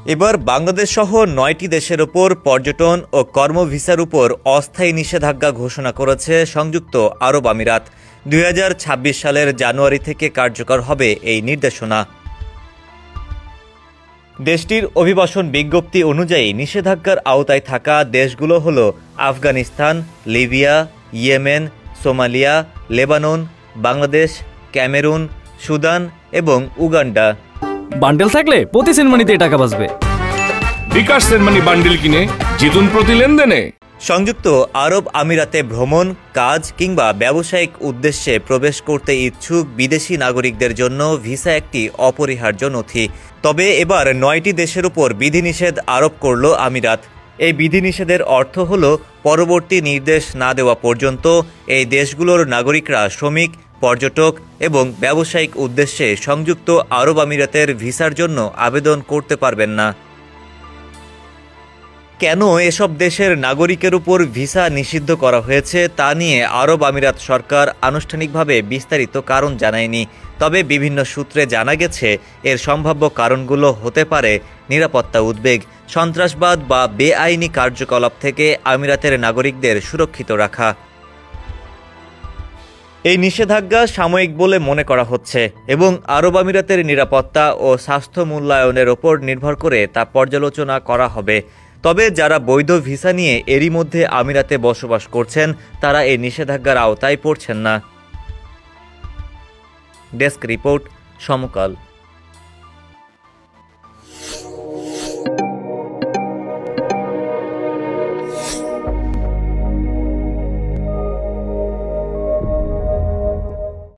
এবার বাংলাদেশ সহ ৯টি দেশের ওপর পর্যটন ও কর্ম ভিসার উপর অস্থায়ী নিষেধাজ্ঞা ঘোষণা করেছে সংযুক্ত আরব আমিরাত। ২০২৬ সালের জানুয়ারি থেকে কার্যকর হবে এই নির্দেশনা। দেশটির অভিবাসন বিজ্ঞপ্তি অনুযায়ী নিষেধাজ্ঞার আওতায় থাকা দেশগুলো হল Afghanistan, Libya, Yemen, Somalia, Lebanon, Bangladesh, Cameroon, Sudan এবং উগান্ডা। বান্ডেল থাকলে প্রতি সেনমানিতে টাকা বাঁচবে। বিকাশ সেনমানি বান্ডেল কিনে জিতুন প্রতি লেনদেনে। সংযুক্ত আরব আমিরাতে ভ্রমণ, কাজ কিংবা ব্যবসায়িক উদ্দেশ্যে প্রবেশ করতে ইচ্ছুক বিদেশি নাগরিকদের জন্য ভিসা একটি অপরিহার্য নথি। তবে এবার ৯টি দেশের উপর বিধিনিষেধ আরোপ করল আমিরাত। এই বিধিনিষেধের অর্থ হল পরবর্তী নির্দেশ না দেওয়া পর্যন্ত এই দেশগুলোর নাগরিকরা শ্রমিক, পর্যটক এবং ব্যবসায়িক উদ্দেশ্যে সংযুক্ত আরব আমিরাতের ভিসার জন্য আবেদন করতে পারবেন না। কেন এসব দেশের নাগরিকের উপর ভিসা নিষিদ্ধ করা হয়েছে তা নিয়ে আরব আমিরাত সরকার আনুষ্ঠানিকভাবে বিস্তারিত কারণ জানায়নি। তবে বিভিন্ন সূত্রে জানা গেছে এর সম্ভাব্য কারণগুলো হতে পারে নিরাপত্তা উদ্বেগ, সন্ত্রাসবাদ বা বেআইনি কার্যকলাপ থেকে আমিরাতের নাগরিকদের সুরক্ষিত রাখা। এই নিষেধাজ্ঞা সাময়িক বলে মনে করা হচ্ছে এবং আরব আমিরাতের নিরাপত্তা ও স্বাস্থ্য মূল্যায়নের ওপর নির্ভর করে তা পর্যালোচনা করা হবে। তবে যারা বৈধ ভিসা নিয়ে এরই মধ্যে আমিরাতে বসবাস করছেন তারা এই নিষেধাজ্ঞার আওতায় পড়ছেন না। ডেস্ক রিপোর্ট, সমকাল।